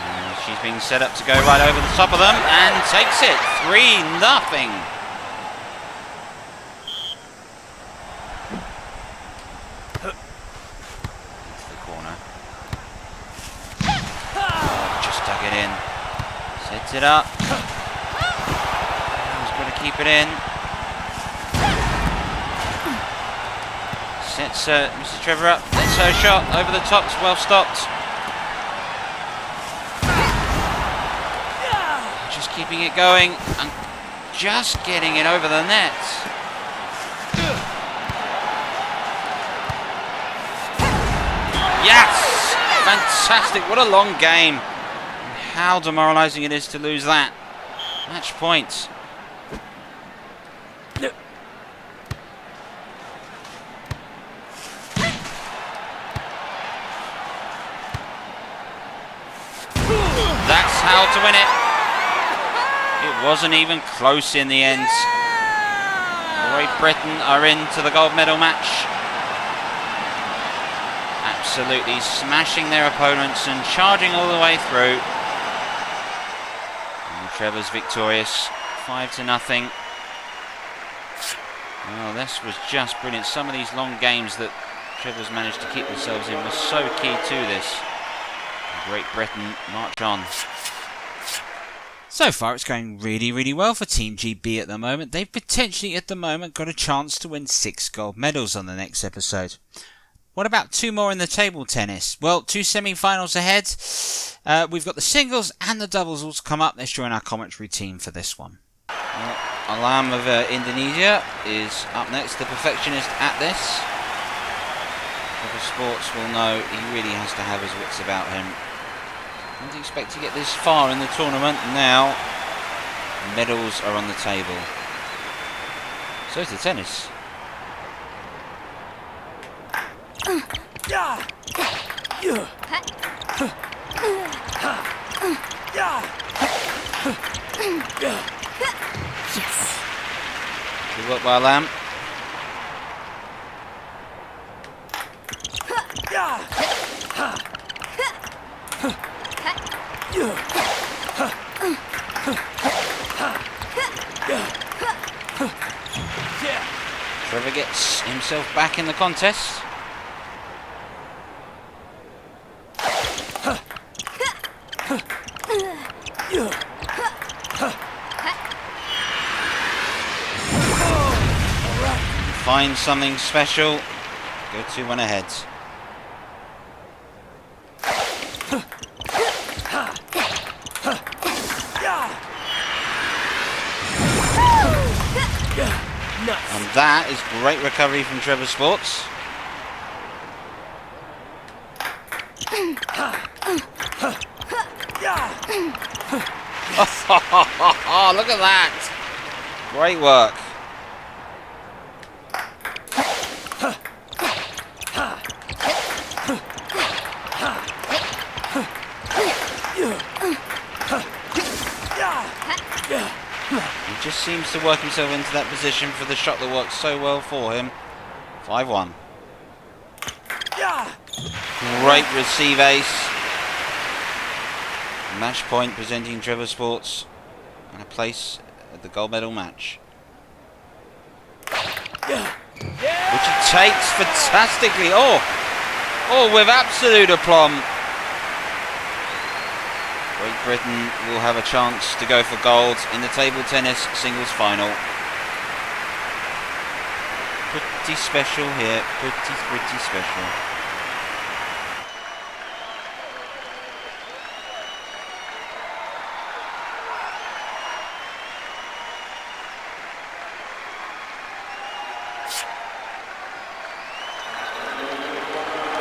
And she's being set up to go right over the top of them and takes it 3-0. Sets it up. He's got to keep it in. Sets Mrs. Trevor up. That's her shot over the top. Well stopped. keeping it going and just getting it over the net. Yes! Fantastic. What a long game. How demoralising it is to lose that. Match point. That's how to win it. It wasn't even close in the end. Great Britain are into the gold medal match. Absolutely smashing their opponents and charging all the way through. And Trevor's victorious, 5-0. Oh, this was just brilliant. Some of these long games that Trevor's managed to keep themselves in were so key to this. Great Britain march on. So far it's going really, really well for Team GB at the moment. They've potentially at the moment got a chance to win 6 gold medals on the next episode. What about 2 more in the table tennis? Well, 2 semi-finals ahead. We've got the singles and the doubles all to come up. Let's join our commentary team for this one. Well, Alam of Indonesia is up next, the perfectionist at this. Trevor Sports will know he really has to have his wits about him. Didn't expect to get this far in the tournament. Now, medals are on the table. So is the tennis. Good work by Lamb. Trevor gets himself back in the contest. Find something special. Go 2-1 ahead. And that is great recovery from Trevor Sports. Oh, look at that! Great work. He just seems to work himself into that position for the shot that works so well for him. 5-1. Great receive ace. Match point presenting Trevor Sports and a place at the gold medal match. Which he takes fantastically. Oh, with absolute aplomb. Great Britain will have a chance to go for gold in the table tennis singles final. Pretty special here, pretty special.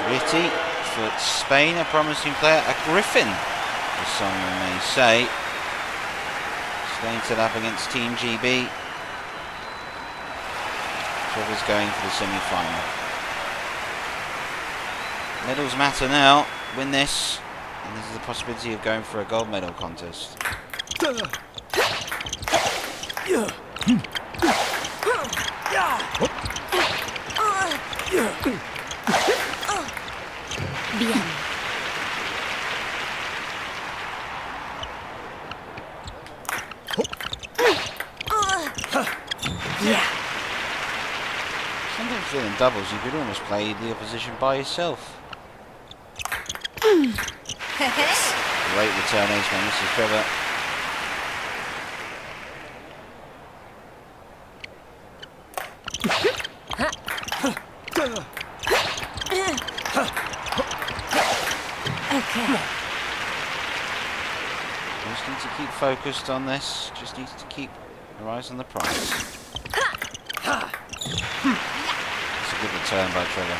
Gritty for Spain, a promising player, a Griffin, as some may say. Staying set up against Team GB. Trevor's going for the semi-final. Medals matter now. Win this, and there's the possibility of going for a gold medal contest. Bien. Yeah. Sometimes in doubles you could almost play the opposition by yourself. Great return ace by Mrs. Trevor. Okay. Just need to keep focused on this. Just needs to keep your eyes on the prize. It's a good return by Trevor.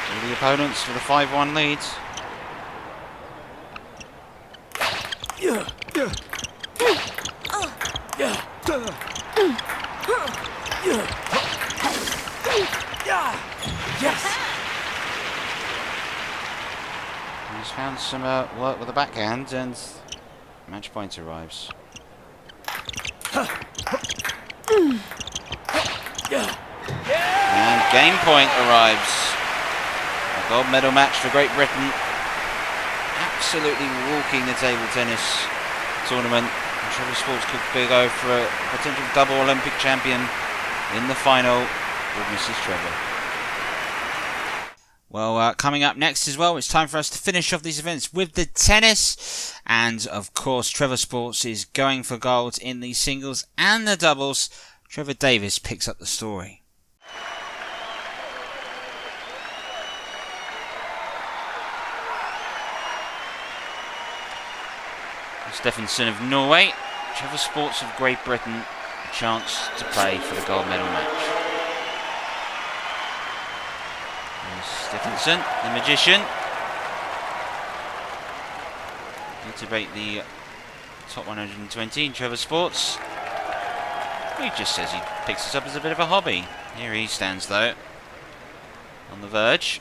All the opponents for the 5-1 leads. He's found some work with the backhand, and match point arrives. And game point arrives. A gold medal match for Great Britain. Absolutely walking the table tennis tournament. And Trevor Sports could go for a potential double Olympic champion in the final with Mrs. Trevor. Well, coming up next as well, it's time for us to finish off these events with the tennis. And of course, Trevor Sports is going for gold in the singles and the doubles. Trevor Davis picks up the story. Stephenson of Norway, Trevor Sports of Great Britain, a chance to play for the gold medal match. There's Stephenson, the magician. Here to break the top 120 in Trevor Sports. He just says he picks this up as a bit of a hobby. Here he stands though, on the verge.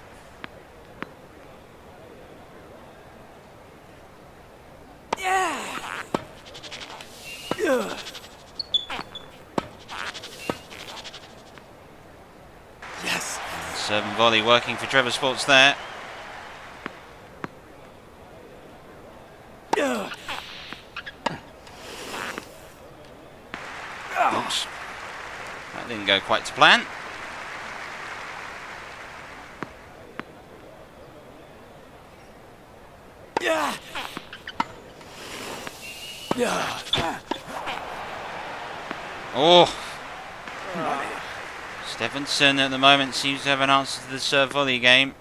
Yes. Serve and volley working for Trevor Sports there. Oops. That didn't go quite to plan. Oh! Stephenson at the moment seems to have an answer to the serve volley game.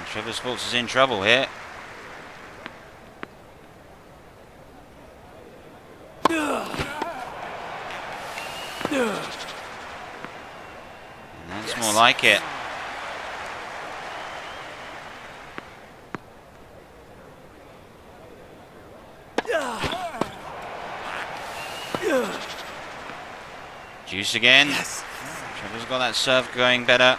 Trevor Sports is in trouble here. And that's more like it. Juice again. Trevor's got that serve going better.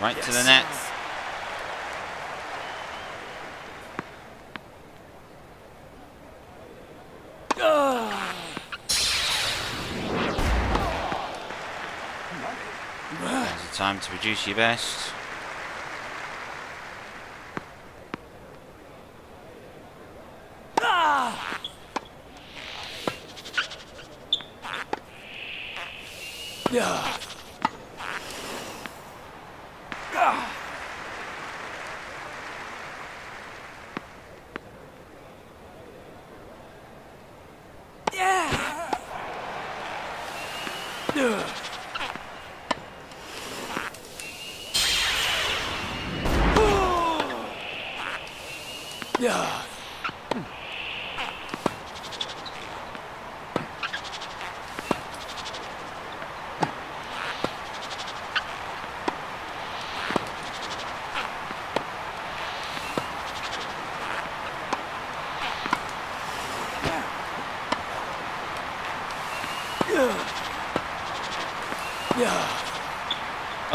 Right to the net. There's a time to produce your best.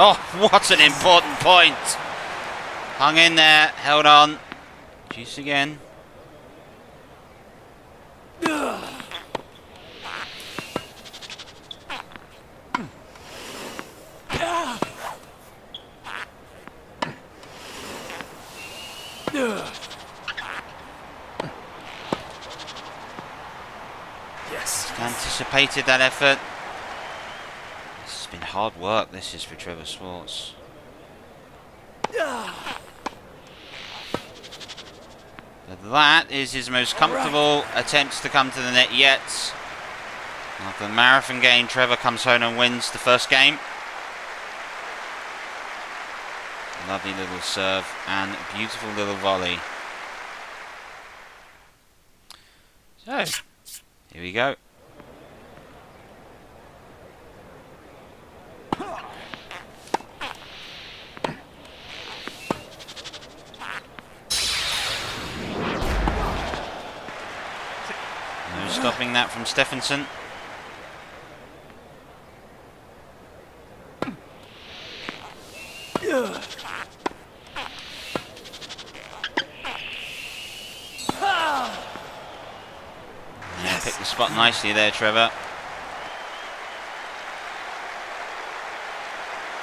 Oh, what an important point! Hung in there, held on. Juice again. Yes. Anticipated that effort. This has been hard work. This is for Trevor Swartz. But that is his most comfortable attempts to come to the net yet. After the marathon game, Trevor comes home and wins the first game. Lovely little serve and beautiful little volley. So, here we go. No stopping that from Stephenson. Picked the spot nicely there, Trevor.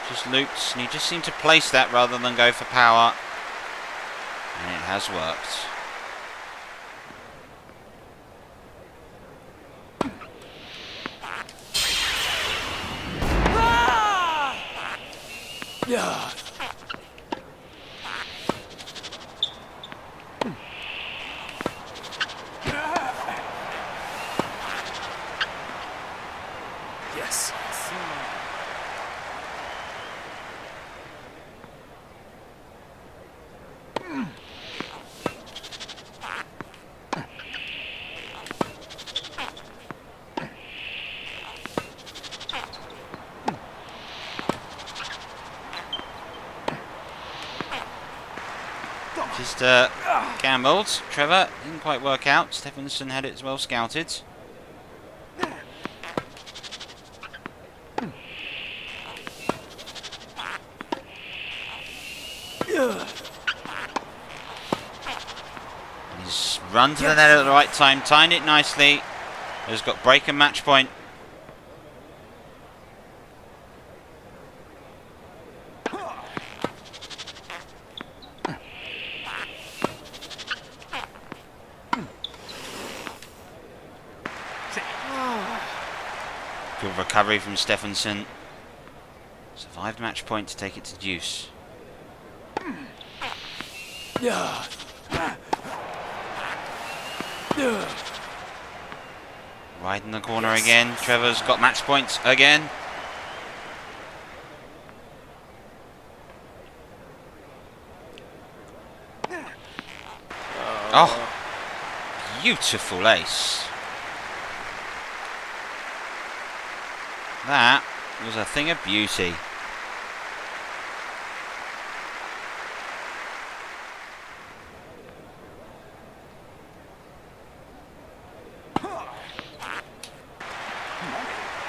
Just looped, and he just seemed to place that rather than go for power. And it has worked. Yeah. Yes. Just gambled. Trevor didn't quite work out. Stephenson had it well scouted. He's run to the net at the right time, timed it nicely. He's got break and match point. Good recovery from Stephenson. Survived match point to take it to deuce. Right in the corner again. Trevor's got match points again. Oh, beautiful ace. That was a thing of beauty.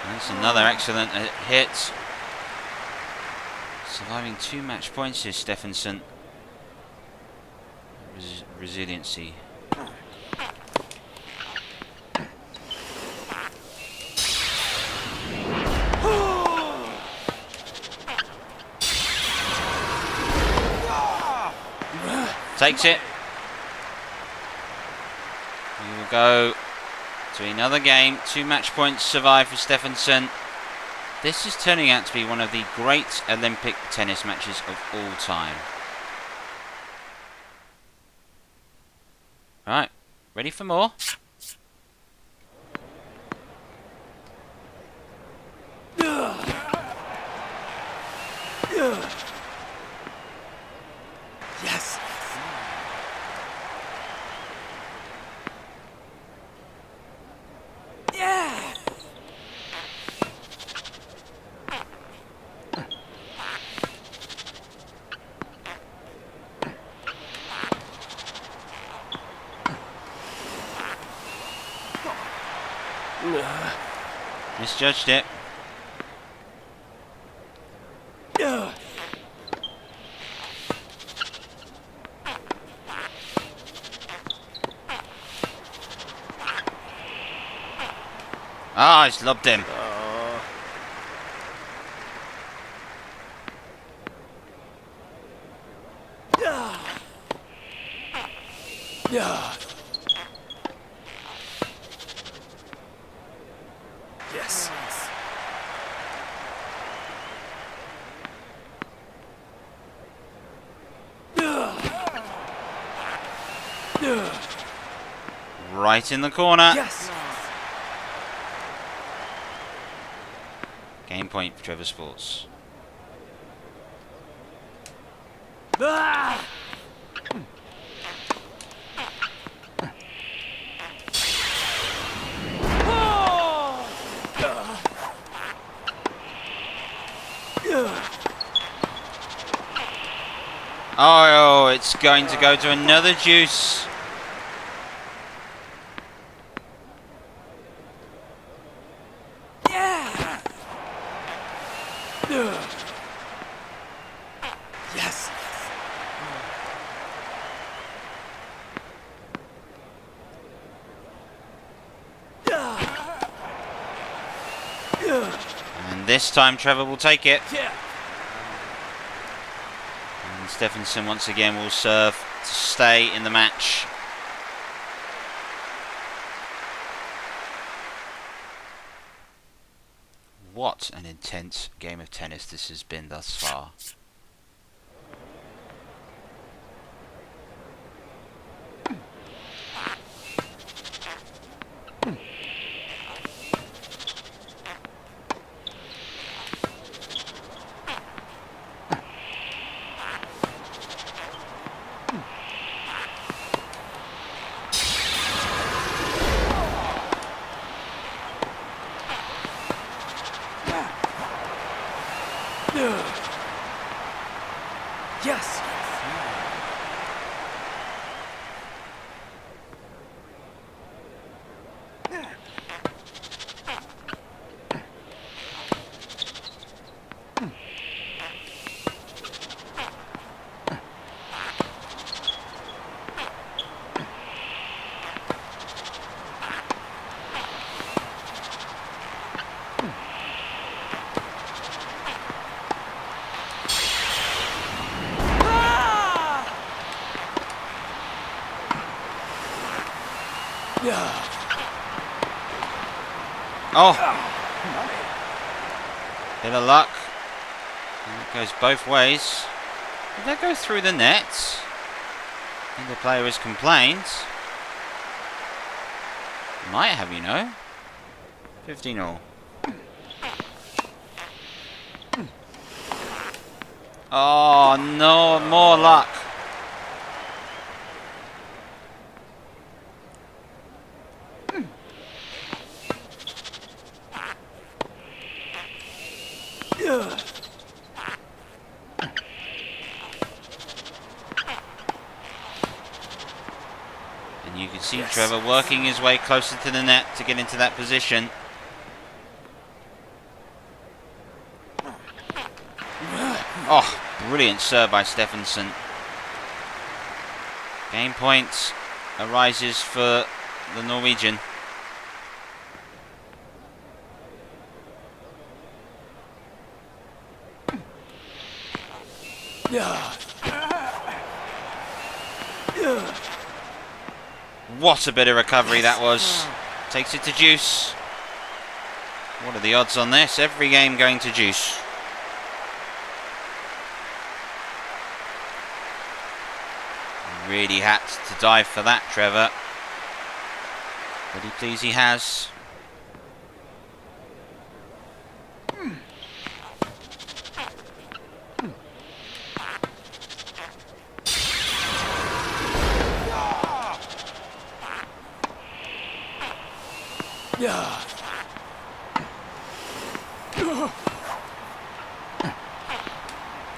That's another excellent hit. Surviving 2 match points here, Stephenson. Resiliency. Takes it. We will go to another game. 2 match points survived for Stephenson. This is turning out to be one of the great Olympic tennis matches of all time. Right, ready for more? Yes. Yeah. Misjudged it. Ah, he's lobbed him. Yes. Right in the corner. Yes. Game point for Trevor Sports. Ah! Oh, it's going to go to another juice. Yeah. Yes. And this time Trevor will take it. Yeah. And Stephenson once again will serve to stay in the match. What an intense game of tennis this has been thus far. Yes. Oh! Bit of luck. And it goes both ways. Did that go through the net? I think the player has complained. Might have, you know. 15-all. Oh no, more luck. And you can see Trevor working his way closer to the net to get into that position. Oh, brilliant serve by Stephenson. Game point arises for the Norwegian. What a bit of recovery that was. Takes it to juice. What are the odds on this? Every game going to juice. Really had to dive for that, Trevor. Pretty pleased he has.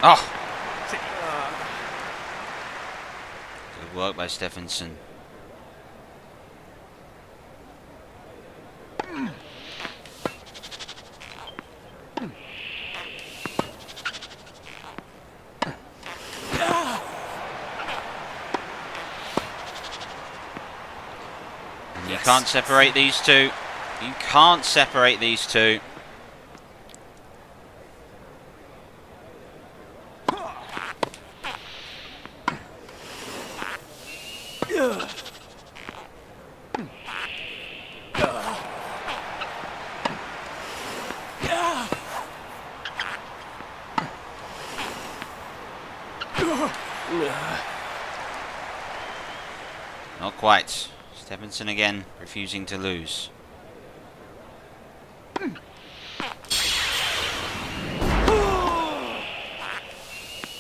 Oh! Good work by Stephenson. And you can't separate these two. You can't separate these two. Not quite. Stephenson again, refusing to lose.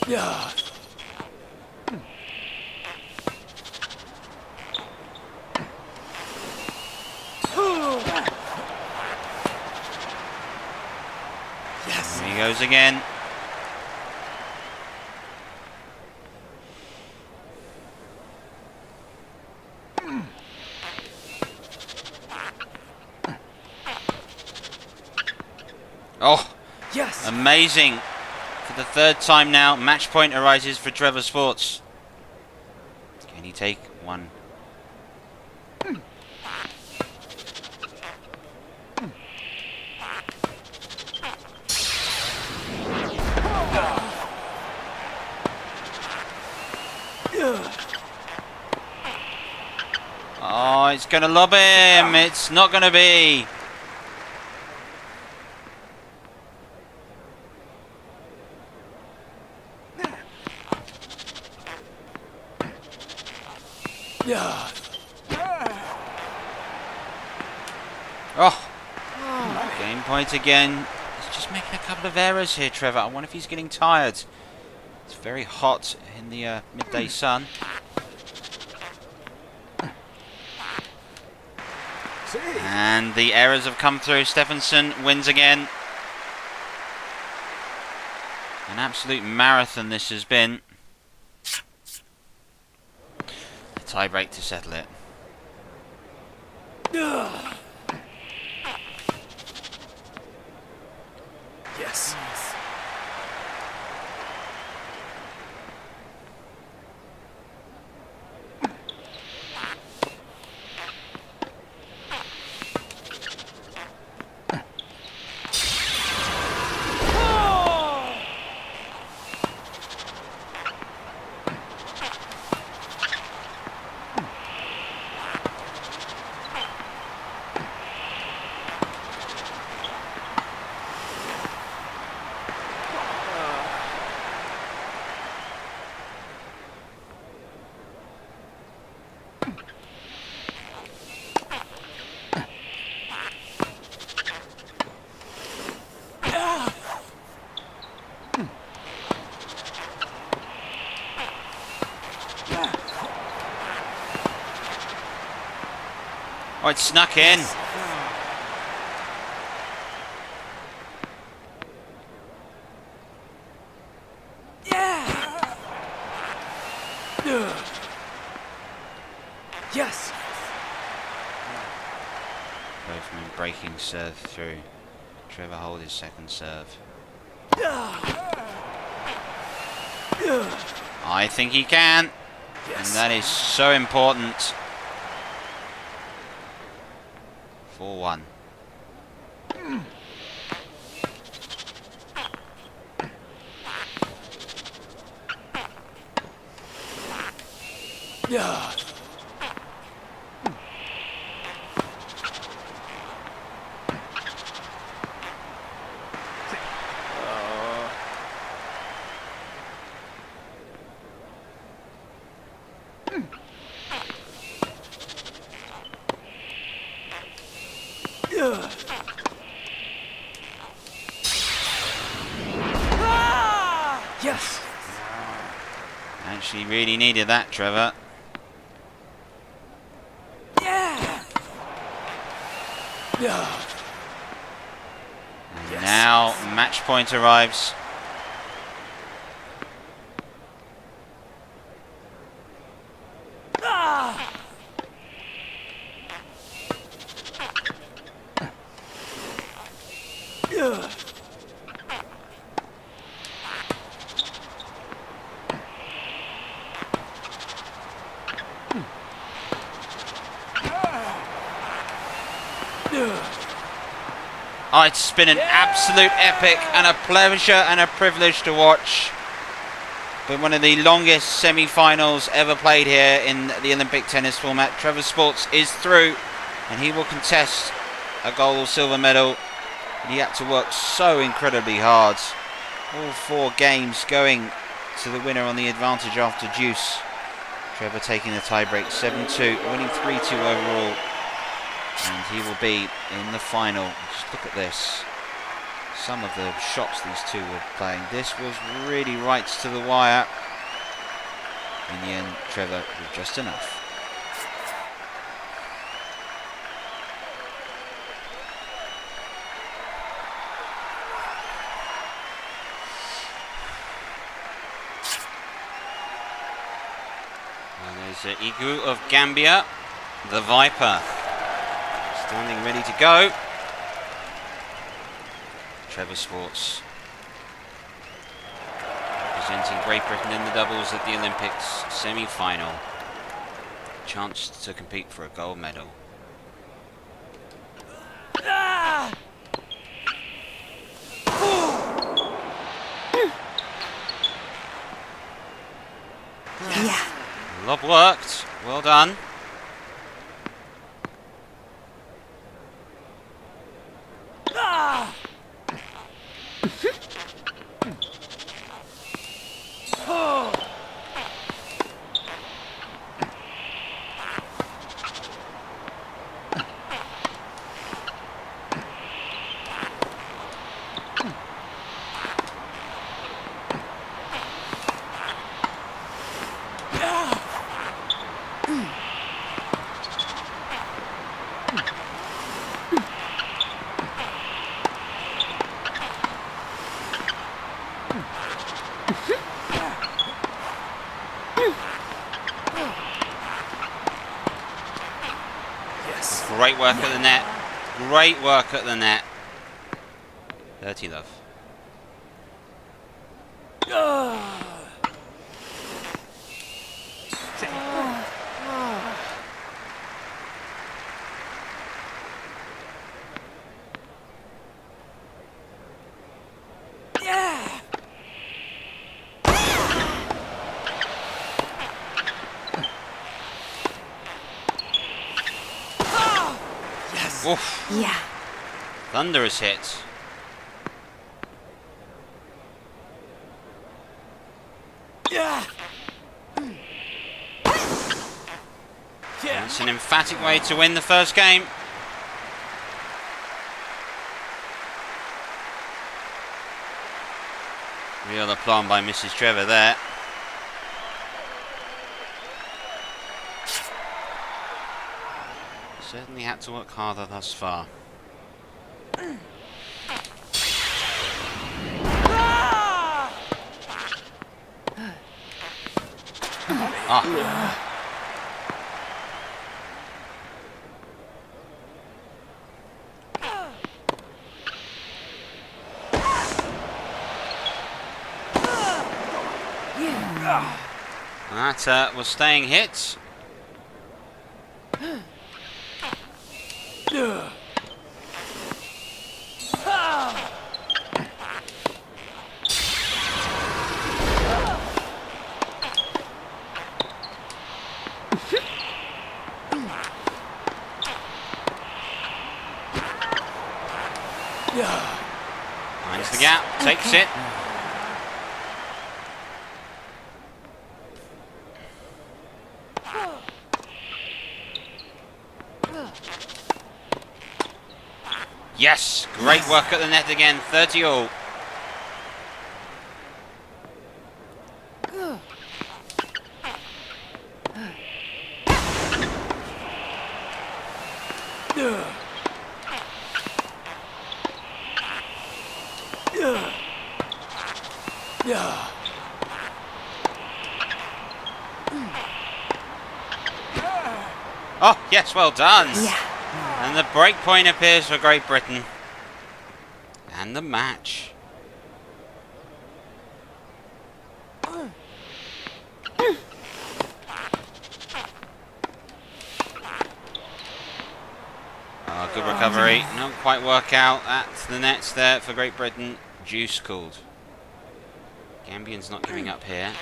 Yeah. Yes. Here he goes again. Oh, Yes. amazing. For the third time now, match point arises for Trevor Sports. Can he take one? Oh, it's going to lob him. It's not going to be. Yeah. Oh, game point again. He's just making a couple of errors here, Trevor. I wonder if he's getting tired. It's very hot in the midday sun. And the errors have come through. Stephenson wins again. An absolute marathon this has been. A tie break to settle it. Yes. Oh, it snuck in. Yes. Both men breaking serve through. Trevor hold his second serve. I think he can. And that is so important. 4-1. Yeah. Yes. Actually really needed that, Trevor. Yeah. Yeah. And now match point arrives. Oh, it's been an absolute epic and a pleasure and a privilege to watch. But one of the longest semi-finals ever played here in the Olympic tennis format. Trevor Sports is through and he will contest a gold or silver medal. And he had to work so incredibly hard. All 4 games going to the winner on the advantage after juice. Trevor taking the tiebreak 7-2, winning 3-2 overall. And he will be in the final. Just look at this. Some of the shots these two were playing. This was really right to the wire. In the end, Trevor with just enough. And there's Igu of Gambia, the Viper, standing ready to go. Trevor Sports representing Great Britain in the doubles at the Olympics semi-final. Chance to compete for a gold medal. Yeah. Lob worked. Well done. Great work at the net. Great work at the net. Dirty love. Oof. Yeah. Thunderous hit. Yeah. That's an emphatic way to win the first game. Real aplomb by Mrs. Trevor there. Certainly had to work harder thus far. Ah. That was staying hit. Finds the gap, takes it. Yes, great work at the net again, 30 all. Oh, yes, well done. Yeah. And the break point appears for Great Britain. And the match. Oh, good recovery. Not quite work out at the nets there for Great Britain. Juice called. Gambian's not giving up here.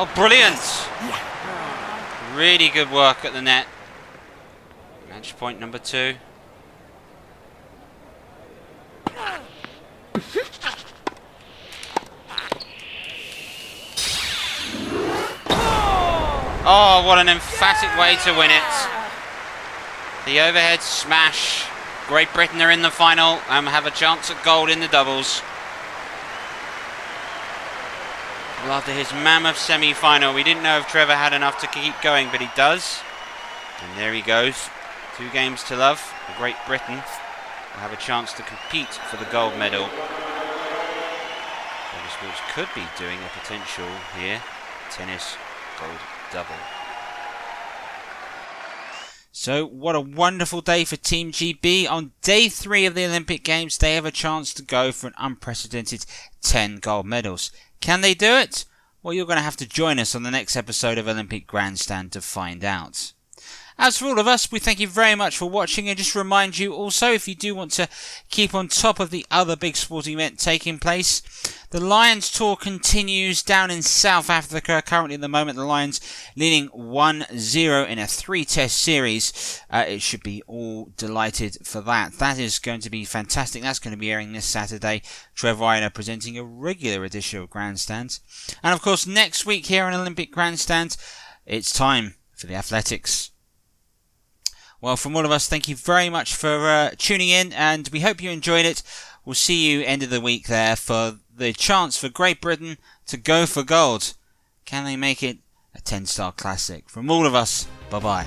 Oh, brilliant! Really good work at the net. Match point number 2. Oh, what an emphatic way to win it. The overhead smash. Great Britain are in the final and have a chance at gold in the doubles. Well, after his mammoth semi-final, we didn't know if Trevor had enough to keep going, but he does. And there he goes. 2 games to love. The Great Britain will have a chance to compete for the gold medal. Other sports could be doing a potential here. Tennis, gold double. So what a wonderful day for Team GB. On day 3 of the Olympic Games, they have a chance to go for an unprecedented 10 gold medals. Can they do it? Well, you're going to have to join us on the next episode of Olympic Grandstand to find out. As for all of us, we thank you very much for watching, and just remind you also, if you do want to keep on top of the other big sporting event taking place, the Lions tour continues down in South Africa. Currently at the moment, the Lions leading 1-0 in a 3-test series. It should be all delighted for that. That is going to be fantastic. That's going to be airing this Saturday. Trevor and I are presenting a regular edition of Grandstand. And of course, next week here on Olympic Grandstand, it's time for the athletics. Well, from all of us, thank you very much for tuning in, and we hope you enjoyed it. We'll see you end of the week there for the chance for Great Britain to go for gold. Can they make it a 10-star classic? From all of us, bye-bye.